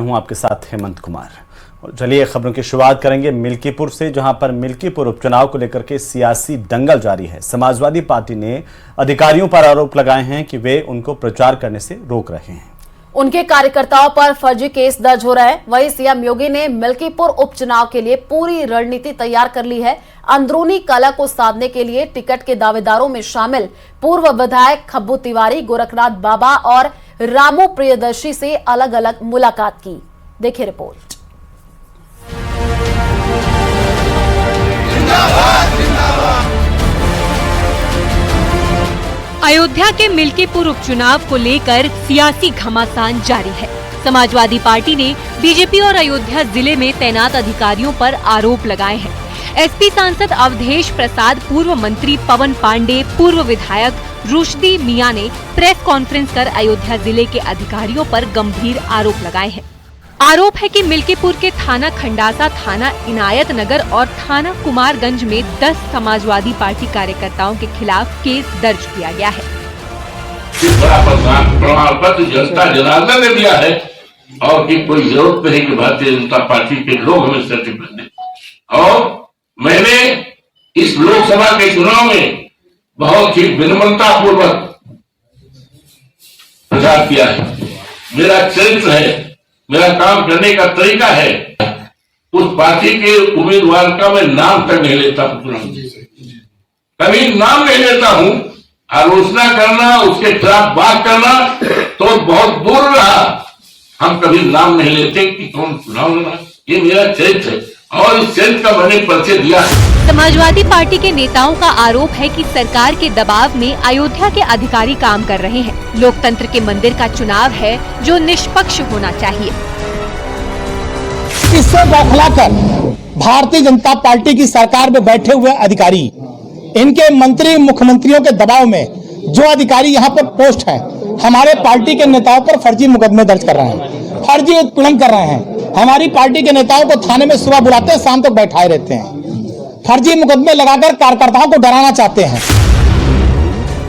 हूं आपके साथ हेमंत कुमार। और चलिए खबरों की शुरुआत करेंगे मिल्कीपुर से, जहां पर मिल्कीपुर उपचुनाव को लेकर के सियासी दंगल जारी है। समाजवादी पार्टी ने अधिकारियों पर आरोप लगाए हैं कि वे उनको प्रचार करने से रोक रहे हैं। उनके कार्यकर्ताओं पर फर्जी केस दर्ज हो रहा है। वहीं सीएम योगी ने मिल्कीपुर उपचुनाव के लिए पूरी रणनीति तैयार कर ली है। अंदरूनी कलह को साधने के लिए टिकट के दावेदारों में शामिल पूर्व विधायक खब्बू तिवारी, गोरखनाथ बाबा और रामू प्रियदर्शी से अलग अलग मुलाकात की। देखिए रिपोर्ट। अयोध्या के मिल्कीपुर उपचुनाव को लेकर सियासी घमासान जारी है। समाजवादी पार्टी ने बीजेपी और अयोध्या जिले में तैनात अधिकारियों पर आरोप लगाए हैं। एसपी सांसद अवधेश प्रसाद, पूर्व मंत्री पवन पांडे, पूर्व विधायक रुशदी मियां ने प्रेस कॉन्फ्रेंस कर अयोध्या जिले के अधिकारियों पर गंभीर आरोप लगाए हैं। आरोप है कि मिल्कीपुर के थाना खंडासा, थाना इनायत नगर और थाना कुमारगंज में 10 समाजवादी पार्टी कार्यकर्ताओं के खिलाफ केस दर्ज किया गया है। प्रमाण पत्र जनता जनार्दन ने दिया है और कि कोई जरूरत नहीं कि भारतीय जनता पार्टी के लोग हमें सर्टिफिकेट दें। और मैंने इस लोकसभा के चुनाव में बहुत ही विनम्रता पूर्वक प्रचार किया है। मेरा चरित्र है, मेरा काम करने का तरीका है। उस पार्टी के उम्मीदवार का मैं नाम तक नहीं लेता हूं, कभी नाम नहीं लेता हूं। आलोचना करना, उसके खिलाफ बात करना तो बहुत दूर रहा। हम कभी नाम नहीं लेते कि कौन चुनाव लड़ा। ये मेरा चरित्र है और इस चरित्र का मैंने परिचय दिया है। समाजवादी पार्टी के नेताओं का आरोप है कि सरकार के दबाव में अयोध्या के अधिकारी काम कर रहे हैं। लोकतंत्र के मंदिर का चुनाव है जो निष्पक्ष होना चाहिए। इससे बौखलाकर भारतीय जनता पार्टी की सरकार में बैठे हुए अधिकारी, इनके मंत्री मुख्यमंत्रियों के दबाव में जो अधिकारी यहाँ पर पोस्ट है, हमारे पार्टी के नेताओं पर फर्जी मुकदमे दर्ज कर रहे हैं, फर्जी उत्पीड़न कर रहे हैं। हमारी पार्टी के नेताओं को थाने में सुबह बुलाते हैं, शाम तक बैठाए रहते हैं। फर्जी मुकदमे लगाकर कार्यकर्ताओं को डराना चाहते हैं।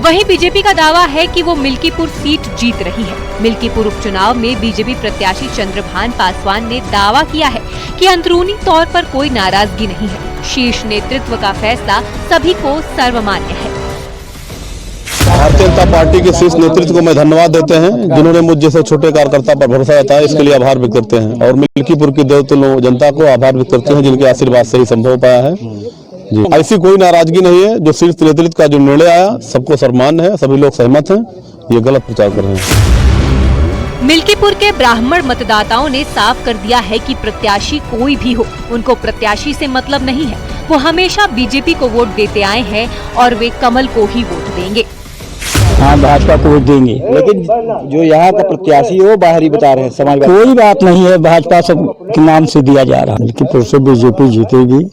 वहीं बीजेपी का दावा है कि वो मिल्कीपुर सीट जीत रही है। मिल्कीपुर उपचुनाव में बीजेपी प्रत्याशी चंद्रभान पासवान ने दावा किया है कि अंदरूनी तौर पर कोई नाराजगी नहीं है। शीर्ष नेतृत्व का फैसला सभी को सर्वमान्य है। भारतीय जनता पार्टी के शीर्ष नेतृत्व को मैं धन्यवाद देते हैं, जिन्होंने मुझ जैसे छोटे कार्यकर्ता पर भरोसा जताया। इसके लिए आभार व्यक्त करते हैं और मिल्कीपुर की देवतुल्य जनता को आभार व्यक्त करते हैं, जिनके आशीर्वाद से ही संभव हो पाया है। जी, ऐसी कोई नाराजगी नहीं है। जो शीर्ष नेतृत्व का जो निर्णय आया, सबको सम्मान है, सभी लोग सहमत हैं। ये गलत प्रचार कर रहे हैं। मिल्कीपुर के ब्राह्मण मतदाताओं ने साफ कर दिया है कि प्रत्याशी कोई भी हो, उनको प्रत्याशी से मतलब नहीं है। वो हमेशा बीजेपी को वोट देते आए हैं और वे कमल को ही वोट देंगे। हाँ, भाजपा को वोट देंगे, लेकिन जो यहाँ का प्रत्याशी है वो बाहरी बता रहे हैं। समाज कोई बात नहीं है, भाजपा सब के नाम से दिया जा रहा है। मिल्कीपुर से बीजेपी जीतेगी।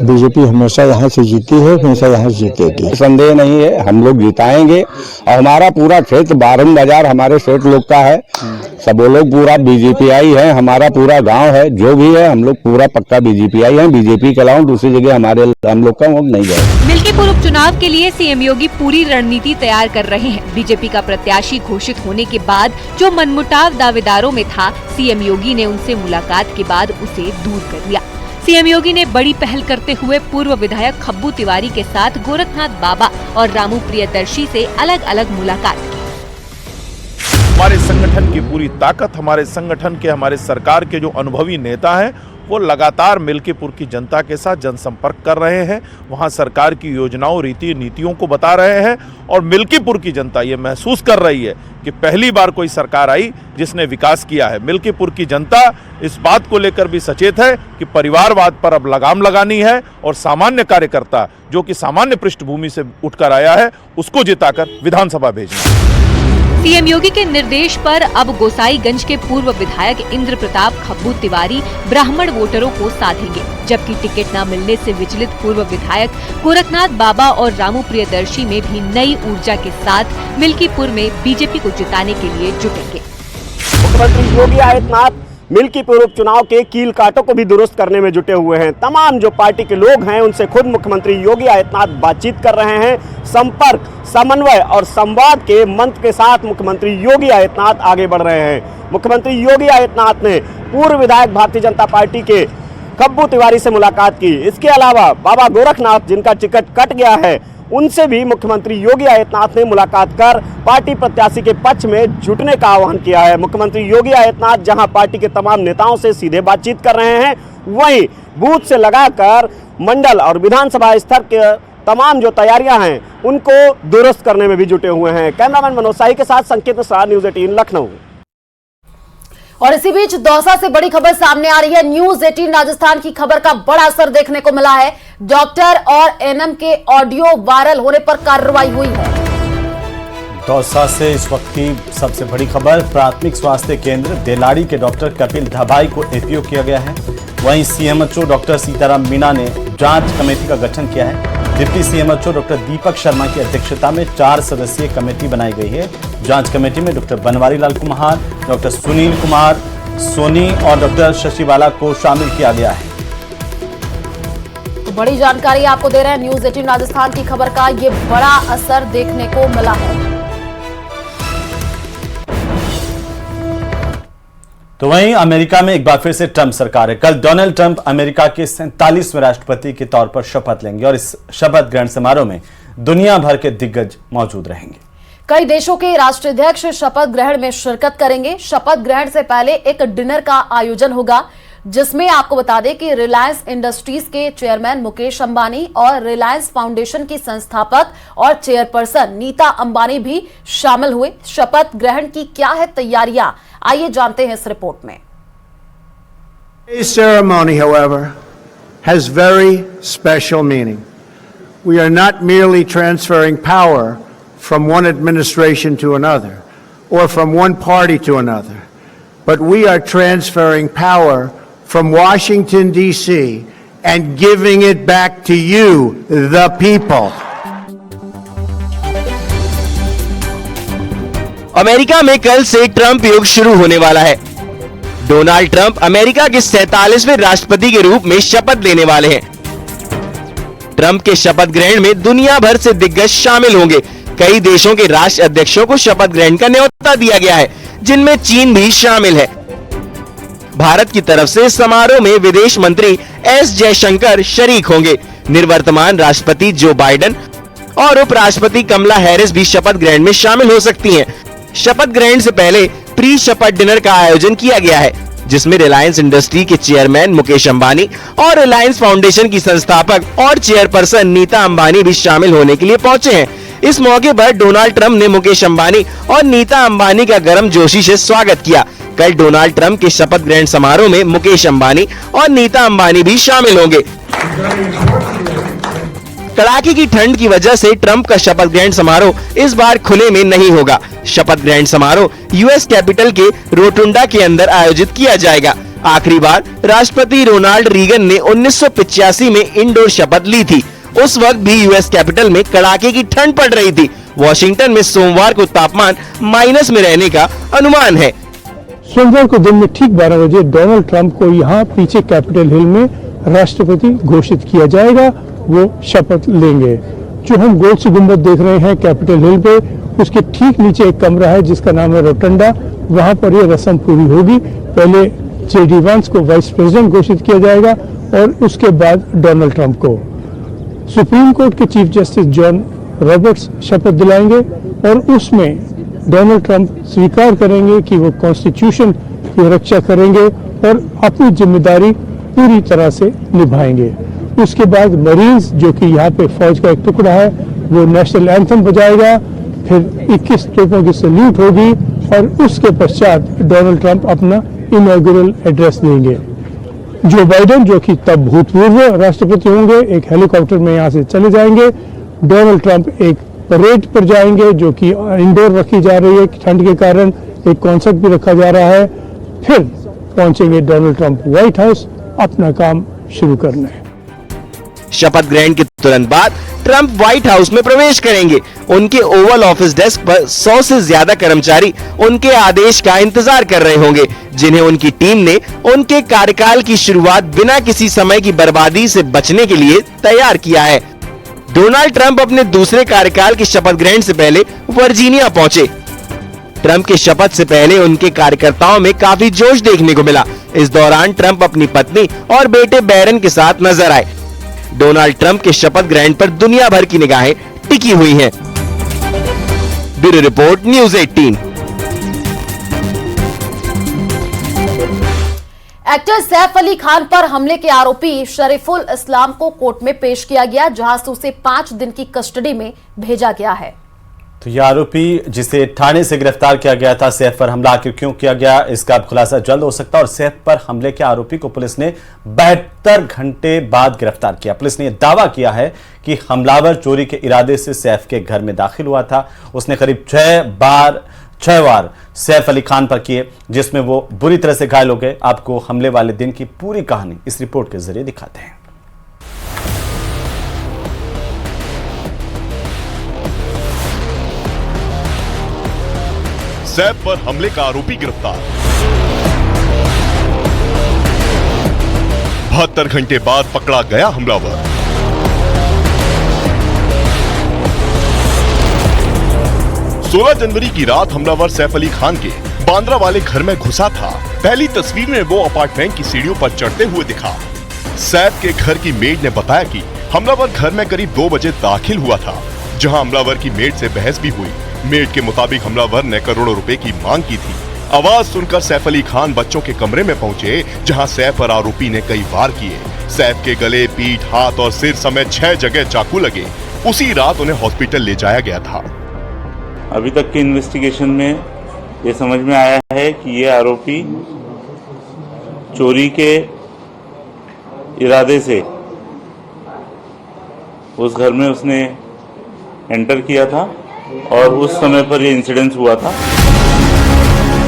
बीजेपी हमेशा यहाँ से जीती है, हमेशा यहाँ से जीतेगी, संदेह नहीं है। हम लोग जिताएंगे और हमारा पूरा क्षेत्र 12 बाजार हमारे क्षेत्र लोग का है। सब लोग पूरा बीजेपीआई है। हमारा पूरा गांव है, जो भी है हम लोग पूरा पक्का बीजेपीआई है। बीजेपी के अलावा दूसरी जगह हम लोग का वोट नहीं जाएगा। मिल्कीपुर उपचुनाव के लिए सीएम योगी पूरी रणनीति तैयार कर रहे हैं। बीजेपी का प्रत्याशी घोषित होने के बाद जो मनमुटाव दावेदारों में था, सीएम योगी ने उनसे मुलाकात के बाद उसे दूर कर दिया। सीएम योगी ने बड़ी पहल करते हुए पूर्व विधायक खब्बू तिवारी के साथ गोरखनाथ बाबा और रामू प्रियदर्शी से अलग अलग मुलाकात की। हमारे संगठन की पूरी ताकत, हमारे संगठन के, हमारे सरकार के जो अनुभवी नेता हैं, वो लगातार मिल्कीपुर की जनता के साथ जनसंपर्क कर रहे हैं। वहां सरकार की योजनाओं, रीति नीतियों को बता रहे हैं और मिल्कीपुर की जनता ये महसूस कर रही है कि पहली बार कोई सरकार आई जिसने विकास किया है। मिल्कीपुर की जनता इस बात को लेकर भी सचेत है कि परिवारवाद पर अब लगाम लगानी है और सामान्य कार्यकर्ता जो कि सामान्य पृष्ठभूमि से उठकर आया है, उसको जिताकर विधानसभा भेजना है। सीएम योगी के निर्देश पर अब गोसाईगंज के पूर्व विधायक इंद्र प्रताप खब्बू तिवारी ब्राह्मण वोटरों को साधेंगे, जबकि टिकट न मिलने से विचलित पूर्व विधायक गोरखनाथ बाबा और रामू प्रियदर्शी में भी नई ऊर्जा के साथ मिल्कीपुर में बीजेपी को जिताने के लिए जुटेंगे। मुख्यमंत्री योगी आदित्यनाथ मिल्कीपुर उपचुनाव के कील कांटों को भी दुरुस्त करने में जुटे हुए हैं। तमाम जो पार्टी के लोग हैं उनसे खुद मुख्यमंत्री योगी आदित्यनाथ बातचीत कर रहे हैं। संपर्क, समन्वय और संवाद के मंत्र के साथ मुख्यमंत्री योगी आदित्यनाथ आगे बढ़ रहे हैं। मुख्यमंत्री योगी आदित्यनाथ ने पूर्व विधायक भारतीय जनता पार्टी के कब्बू तिवारी से मुलाकात की। इसके अलावा बाबा गोरखनाथ, जिनका टिकट कट गया है, उनसे भी मुख्यमंत्री योगी आदित्यनाथ ने मुलाकात कर पार्टी प्रत्याशी के पक्ष में जुटने का आह्वान किया है। मुख्यमंत्री योगी आदित्यनाथ जहां पार्टी के तमाम नेताओं से सीधे बातचीत कर रहे हैं, वहीं बूथ से लगाकर मंडल और विधानसभा स्तर के तमाम जो तैयारियां हैं उनको दुरुस्त करने में भी जुटे हुए हैं। कैमरामैन मनोज शाही के साथ संकेत मिश्रा, न्यूज़ 18 लखनऊ। और इसी बीच दौसा से बड़ी खबर सामने आ रही है। न्यूज़ 18 राजस्थान की खबर का बड़ा असर देखने को मिला है। डॉक्टर और एनएम के ऑडियो वायरल होने पर कार्रवाई हुई है। दौसा से इस वक्त की सबसे बड़ी खबर, प्राथमिक स्वास्थ्य केंद्र देलाड़ी के डॉक्टर कपिल धाबाई को एपीओ किया गया है। वहीं सीएमएचओ डॉक्टर सीताराम मीणा ने जांच कमेटी का गठन किया है। Deputy CMHO doctor Deepak Sharma की अध्यक्षता में 4 सदस्यीय कमेटी बनाई गई है। जांच कमेटी में डॉक्टर बनवारी लाल कुमार, डॉक्टर सुनील कुमार सोनी और डॉक्टर शशिबाला को शामिल किया गया है। तो बड़ी जानकारी आपको दे रहे हैं न्यूज़ 18 राजस्थान की खबर का ये बड़ा असर देखने को मिला है। तो वहीं अमेरिका में एक बार फिर से ट्रंप सरकार है। कल डोनाल्ड ट्रंप अमेरिका के 47वें राष्ट्रपति के तौर पर शपथ लेंगे और इस शपथ ग्रहण समारोह में दुनिया भर के दिग्गज मौजूद रहेंगे। कई देशों के राष्ट्राध्यक्ष शपथ ग्रहण में शिरकत करेंगे। शपथ ग्रहण से पहले एक डिनर का आयोजन होगा, जिसमें आपको बता दें कि रिलायंस इंडस्ट्रीज के चेयरमैन मुकेश अंबानी और रिलायंस फाउंडेशन की संस्थापक और चेयरपर्सन नीता अंबानी भी शामिल हुए। शपथ ग्रहण की क्या है तैयारियां, आइए जानते हैं इस रिपोर्ट में। Today's ceremony, however, has very special meaning. We are not merely transferring power from one administration to another or from one party to another, but we are transferring power from Washington, D.C. and giving it back to you, the people. America में कल से Trump युग शुरू होने वाला है। Donald Trump America के 47वें राष्ट्रपति के रूप में शपथ लेने वाले हैं। ट्रंप के शपथ ग्रहण में दुनिया भर से दिग्गज शामिल होंगे। कई देशों के राष्ट्र अध्यक्षों को शपथ ग्रहण का न्योता दिया गया है, जिनमें चीन भी शामिल है। भारत की तरफ से समारोह में विदेश मंत्री एस जयशंकर शरीक होंगे। निवर्तमान राष्ट्रपति जो बाइडेन और उपराष्ट्रपति कमला हैरिस भी शपथ ग्रहण में शामिल हो सकती हैं। शपथ ग्रहण से पहले प्री शपथ डिनर का आयोजन किया गया है, जिसमें रिलायंस इंडस्ट्री के चेयरमैन मुकेश अंबानी और रिलायंस फाउंडेशन की संस्थापक और चेयरपर्सन नीता अंबानी भी शामिल होने के लिए पहुंचे हैं। इस मौके पर डोनाल्ड ट्रंप ने मुकेश अंबानी और नीता अंबानी का गर्मजोशी से स्वागत किया। कल डोनाल्ड ट्रंप के शपथ ग्रहण समारोह में मुकेश अंबानी और नीता अंबानी भी शामिल होंगे। कड़ाके की ठंड की वजह से ट्रंप का शपथ ग्रहण समारोह इस बार खुले में नहीं होगा। शपथ ग्रहण समारोह यूएस कैपिटल के रोटुंडा के अंदर आयोजित किया जाएगा। आखिरी बार राष्ट्रपति रोनाल्ड रीगन ने 1985 में इंडोर शपथ ली थी। उस वक्त भी यूएस कैपिटल में कड़ाके की ठंड पड़ रही थी। वॉशिंगटन में सोमवार को तापमान माइनस में रहने का अनुमान है। सोमवार को दिन में ठीक 12 बजे डोनाल्ड ट्रंप को यहाँ पीछे कैपिटल हिल में राष्ट्रपति घोषित किया जाएगा। वो शपथ लेंगे। जो हम गोल से गुंबद देख रहे हैं कैपिटल हिल पे, उसके ठीक नीचे एक कमरा है जिसका नाम है रोटंडा। वहां पर ये रस्म पूरी होगी। पहले जेडी वांस को वाइस प्रेसिडेंट घोषित किया जाएगा और उसके बाद डोनाल्ड ट्रंप को। सुप्रीम कोर्ट के चीफ जस्टिस जॉन रॉबर्ट्स शपथ दिलाएंगे और उसमें डोनाल्ड ट्रंप स्वीकार करेंगे कि वो कॉन्स्टिट्यूशन की रक्षा करेंगे और अपनी जिम्मेदारी पूरी तरह से निभाएंगे। उसके बाद मरीन्स, जो कि यहाँ पे फौज का एक टुकड़ा है, वो नेशनल एंथम बजाएगा। फिर 21 तोपों की सैल्यूट होगी और उसके पश्चात डोनाल्ड ट्रंप अपना इनॉग्रेल एड्रेस देंगे। जो बाइडेन, जो कि तब भूतपूर्व राष्ट्रपति होंगे, एक हेलीकॉप्टर में यहाँ से चले जाएंगे। डोनाल्ड ट्रंप एक परेड पर जाएंगे जो कि इंडोर रखी जा रही है ठंड के कारण। एक कॉन्सर्ट भी रखा जा रहा है। फिर पहुंचेंगे डोनाल्ड ट्रंप व्हाइट हाउस अपना काम शुरू करने। शपथ ग्रहण के तुरंत बाद ट्रंप व्हाइट हाउस में प्रवेश करेंगे। उनके ओवल ऑफिस डेस्क पर 100 से ज्यादा कर्मचारी उनके आदेश का इंतजार कर रहे होंगे, जिन्हें उनकी टीम ने उनके कार्यकाल की शुरुआत बिना किसी समय की बर्बादी से बचने के लिए तैयार किया है। डोनाल्ड ट्रंप अपने दूसरे कार्यकाल की शपथ ग्रहण से पहले वर्जीनिया पहुंचे। ट्रंप की शपथ से पहले उनके कार्यकर्ताओं में काफी जोश देखने को मिला। इस दौरान ट्रंप अपनी पत्नी और बेटे बैरन के साथ नजर आए। डोनाल्ड ट्रंप के शपथ ग्रहण पर दुनिया भर की निगाहें टिकी हुई हैं। Bureau report, news 18। Actor Saif Ali Khan पर हमले के आरोपी शरीफुल इस्लाम को कोर्ट में पेश किया गया, जहां से उसे 5 दिन की कस्टडी में भेजा गया है। तो यह आरोपी जिसे थाने से गिरफ्तार किया गया था, सैफ पर हमला आखिर क्यों किया गया, इसका खुलासा जल्द हो सकता है। और सैफ पर हमले के आरोपी को पुलिस ने 72 घंटे बाद गिरफ्तार किया। पुलिस ने यह दावा किया है कि हमलावर चोरी के इरादे से सैफ के घर में दाखिल हुआ था। उसने करीब 6 वार सैफ अली खान पर किए, जिसमें वो बुरी तरह से घायल हो गए। आपको हमले वाले दिन की पूरी कहानी इस रिपोर्ट के जरिए दिखाते हैं। सैफ पर हमले का आरोपी गिरफ्तार। 72 घंटे बाद पकड़ा गया हमलावर। जनवरी की रात हमलावर सैफ अली खान के बांद्रा वाले घर में घुसा था। पहली तस्वीर में वो अपार्टमेंट की सीढ़ियों पर चढ़ते हुए दिखा। सैफ के घर की मेड ने बताया कि हमलावर घर में करीब 2 बजे दाखिल हुआ था, जहां हमलावर की मेड से बहस भी हुई। मेड के मुताबिक हमलावर ने करोड़ों रुपए की मांग की थी। आवाज सुनकर सैफ अली खान बच्चों के कमरे में पहुंचे, जहां सैफ और आरोपी ने कई वार किए। सैफ के गले, पीठ, हाथ और सिर समेत 6 जगह चाकू लगे। उसी रात उन्हें हॉस्पिटल ले जाया गया था। अभी तक की इन्वेस्टिगेशन में ये समझ में आया है कि ये आरोपी चोरी के इरादे से उस घर में उसने एंटर किया था और उस समय पर ये इंसिडेंट हुआ था।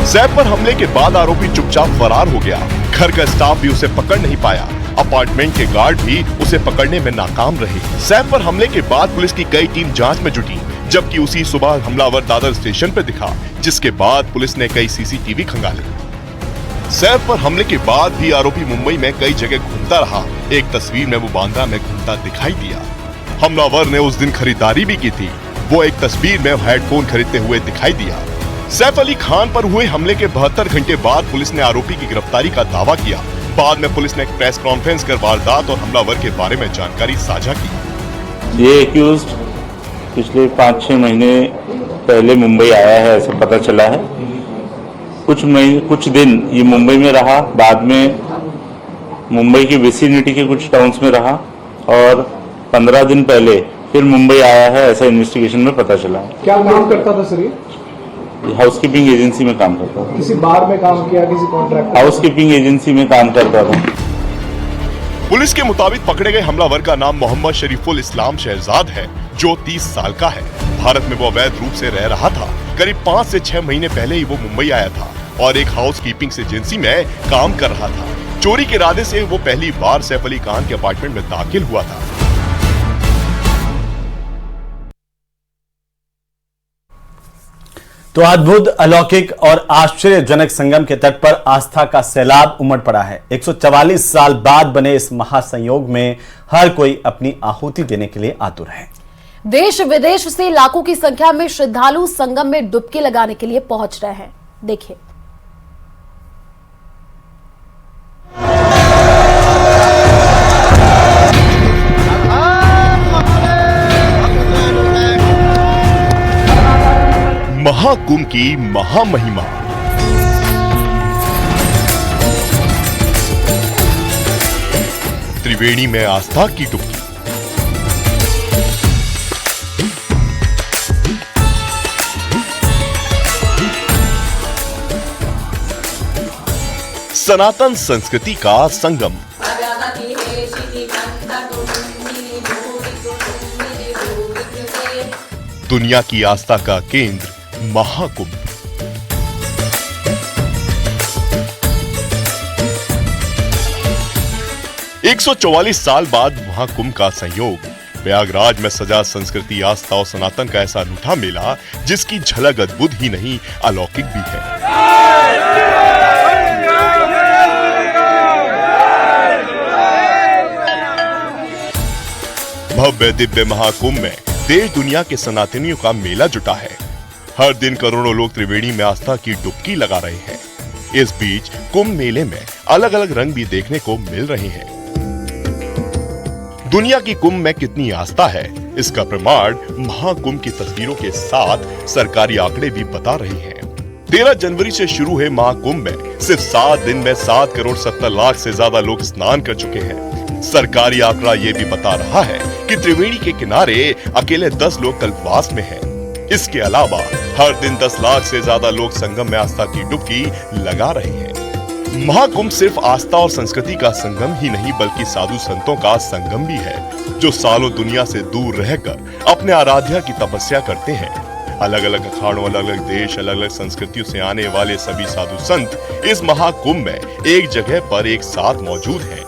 सैफ पर हमले के बाद आरोपी चुपचाप फरार हो गया। घर का स्टाफ भी उसे पकड़ नहीं पाया। अपार्टमेंट के गार्ड भी उसे पकड़ने में नाकाम रहे। सैफ पर हमले के बाद पुलिस की कई टीम जांच में जुटी, जबकि उसी सुबह हमलावर दादर स्टेशन पर दिखा, जिसके बाद पुलिस ने कई सीसीटीवी खंगाले। सैफ पर हमले के बाद भी आरोपी मुंबई में कई जगह घूमता रहा। एक तस्वीर में वो बांद्रा में घूमता दिखाई दिया। हमलावर ने उस दिन खरीदारी भी की थी। वो एक तस्वीर में हेडफोन खरीदते हुए दिखाई दिया। सैफ अली खान पर हुए हमले के 72 घंटे बाद पुलिस ने आरोपी की गिरफ्तारी का दावा किया। बाद में पुलिस ने एक प्रेस कॉन्फ्रेंस कर वारदात और हमलावर के बारे में जानकारी साझा की। ये एक्यूज्ड पिछले 5-6 महीने पहले मुंबई आया है, ऐसा पता चला है। कुछ दिन ये मुंबई में रहा, बाद में मुंबई की विसिनिटी के कुछ टाउन्स में रहा और 15 दिन पहले फिर मुंबई आया है, ऐसा इन्वेस्टिगेशन में पता चला है। क्या काम करता था सर? ये हाउसकीपिंग एजेंसी में काम करता था। किसी बार में काम किया, किसी कॉन्ट्रैक्ट? हाउसकीपिंग एजेंसी में काम करता था। पुलिस के मुताबिक पकड़े गए हमलावर का नाम मोहम्मद शरीफुल इस्लाम शहजाद है, जो 30 साल का है। भारत में वो अवैध रूप से रह रहा था। करीब 5 से 6 महीने पहले ही वो मुंबई आया था और एक हाउसकीपिंग एजेंसी में काम कर रहा था। चोरी के इरादे से वो पहली बार सैफ अली खान के अपार्टमेंट में दाखिल हुआ था। तो अद्भुत, अलौकिक और आश्चर्यजनक संगम के तट पर आस्था का सैलाब उमड़ पड़ा है। 144 साल बाद बने इस महासंयोग में हर कोई अपनी आहुति देने के लिए आतुर है। देश विदेश से लाखों की संख्या में श्रद्धालु संगम में डुबकी लगाने के लिए पहुंच रहे हैं। देखिए। महाकुंभ की महामहिमा। त्रिवेणी में आस्था की डुबकी। सनातन संस्कृति का संगम। दुनिया की आस्था का केंद्र महाकुंभ। एक 144 साल बाद महाकुंभ का संयोग प्रयागराज में सजा संस्कृति, आस्था और सनातन का ऐसा अनूठा मेला जिसकी झलक अद्भुत ही नहीं अलौकिक भी है। भव्य दिव्य महाकुंभ में देश दुनिया के सनातनियों का मेला जुटा है। हर दिन करोड़ों लोग त्रिवेणी में आस्था की डुबकी लगा रहे हैं। इस बीच कुंभ मेले में अलग अलग रंग भी देखने को मिल रहे हैं। दुनिया की कुंभ में कितनी आस्था है, इसका प्रमाण महाकुंभ की तस्वीरों के साथ सरकारी आंकड़े भी बता रहे हैं। 13 जनवरी से शुरू हुए महाकुंभ में सिर्फ 7 दिन में 7 करोड़ 70 लाख से ज्यादा लोग स्नान कर चुके हैं। सरकारी आंकड़ा ये भी बता रहा है कि त्रिवेणी के किनारे अकेले 10 लोग कल्पवास में हैं। इसके अलावा हर दिन 10 लाख से ज्यादा लोग संगम में आस्था की डुबकी लगा रहे हैं। महाकुंभ सिर्फ आस्था और संस्कृति का संगम ही नहीं बल्कि साधु संतों का संगम भी है, जो सालों दुनिया से दूर रहकर अपने आराध्या की तपस्या करते हैं। अलग अलग अखाड़ों, अलग अलग देश, अलग अलग संस्कृतियों से आने वाले सभी साधु संत इस महाकुंभ में एक जगह पर एक साथ मौजूद हैं।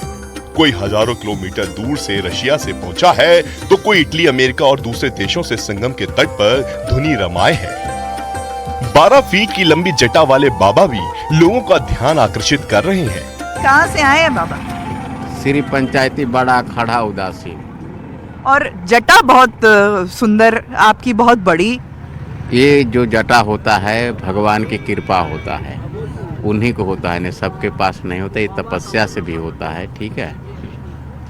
कोई हजारों किलोमीटर दूर से रशिया से पहुंचा है, तो कोई इटली, अमेरिका और दूसरे देशों से संगम के तट पर धुनी रमाए हैं। 12 फीट की लंबी जटा वाले बाबा भी लोगों का ध्यान आकर्षित कर रहे हैं। कहाँ से आए हैं बाबा? श्री पंचायती बड़ा खड़ा उदासी। और जटा बहुत सुंदर, आपकी बहुत बड़ी। ये जो जटा होता है भगवान की कृपा होता है, उन्हीं को होता है, नहीं सबके पास नहीं होता। ये तपस्या से भी होता है, ठीक है।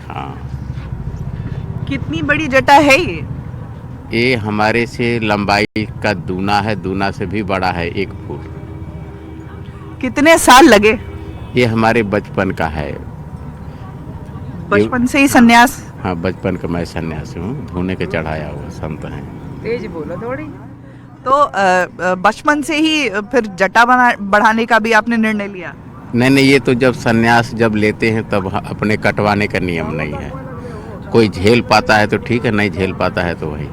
हाँ। कितनी बड़ी जटा है ये? ये हमारे से लंबाई का दूना है, दूना से भी बड़ा है 1 फुट। कितने साल लगे? ये हमारे बचपन का है। बचपन से ही सन्यास? हाँ, बचपन का मैं सन्यासी हूँ, धोने के चढ़ाया हुआ संत है। तेज बोलो थोड़ी। तो बचपन से ही फिर जटा बढ़ाने का भी आपने निर्णय लिया? नहीं, ये तो जब सन्यास जब लेते हैं तब अपने कटवाने का नियम नहीं है। कोई झेल पाता है तो ठीक है, नहीं झेल पाता है तो वही।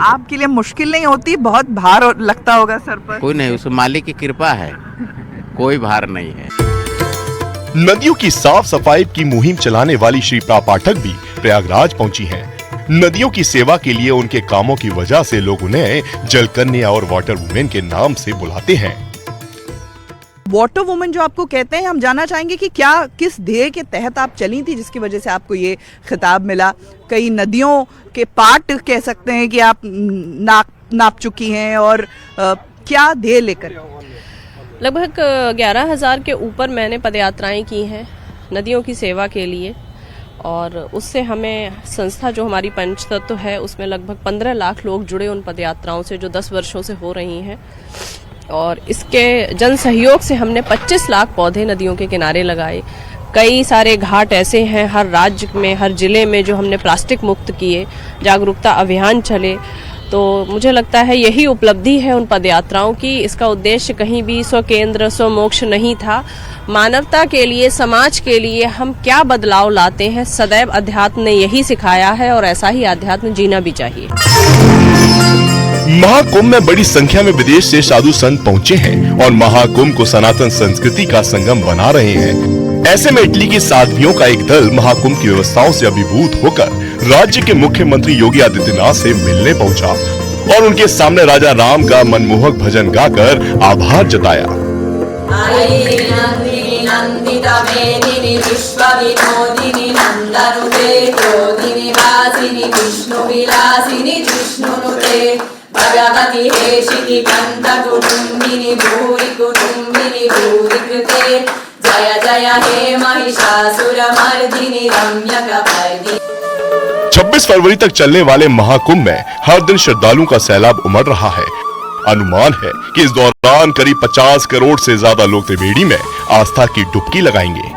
आपके लिए मुश्किल नहीं होती? बहुत भार लगता होगा सर पर? कोई नहीं, उस मालिक की कृपा है, कोई भार नहीं है। नदियों की साफ सफाई की मुहिम चलाने वाली श्री प्रा पाठक भी प्रयागराज पहुंची हैं। नदियों की सेवा के लिए उनके कामों की वजह से लोग उन्हें जलकन्या और वाटर वुमेन के नाम से बुलाते हैं। वाटर वुमेन जो आपको कहते हैं, हम जानना चाहेंगे कि क्या किस ध्येय के तहत आप चली थी जिसकी वजह से आपको ये खिताब मिला? कई नदियों के पार्ट कह सकते हैं कि आप नाप चुकी हैं, और क्या ध्येय लेकर? लगभग 11,000 के ऊपर मैंने पदयात्राएं की हैं नदियों की सेवा के लिए, और उससे हमें संस्था जो हमारी पंचतत्व है उसमें लगभग 15 लाख लोग जुड़े उन पदयात्राओं से जो 10 वर्षों से हो रही हैं। और इसके जन सहयोग से हमने 25 लाख पौधे नदियों के किनारे लगाए। कई सारे घाट ऐसे हैं हर राज्य में, हर जिले में, जो हमने प्लास्टिक मुक्त किए, जागरूकता अभियान चले। तो मुझे लगता है यही उपलब्धि है उन पदयात्राओं की। इसका उद्देश्य कहीं भी स्वकेंद्र, स्वमोक्ष नहीं था। मानवता के लिए, समाज के लिए हम क्या बदलाव लाते हैं, सदैव अध्यात्म ने यही सिखाया है, और ऐसा ही अध्यात्म जीना भी चाहिए। महाकुंभ में बड़ी संख्या में विदेश से साधु संत पहुंचे हैं और महाकुंभ को सनातन संस्कृति का संगम बना रहे हैं। ऐसे में इटली के साध्वियों का एक दल महाकुंभ की व्यवस्थाओं से अभिभूत होकर राज्य के मुख्यमंत्री योगी आदित्यनाथ से मिलने पहुंचा और उनके सामने राजा राम का मनमोहक भजन गाकर आभार जताया। भगवती हेशिकी कंठ कुटुंबिनी भूरि कुटुंबिनी भूरि कृते जय जय हे महिषासुर मर्दिनी रम्यकपर्दिनी। 26 फरवरी तक चलने वाले महाकुंभ में हर दिन श्रद्धालुओं का सैलाब उमड़ रहा है। अनुमान है कि इस दौरान करीब 50 करोड़ से ज्यादा लोग त्रिवेणी में आस्था की डुबकी लगाएंगे।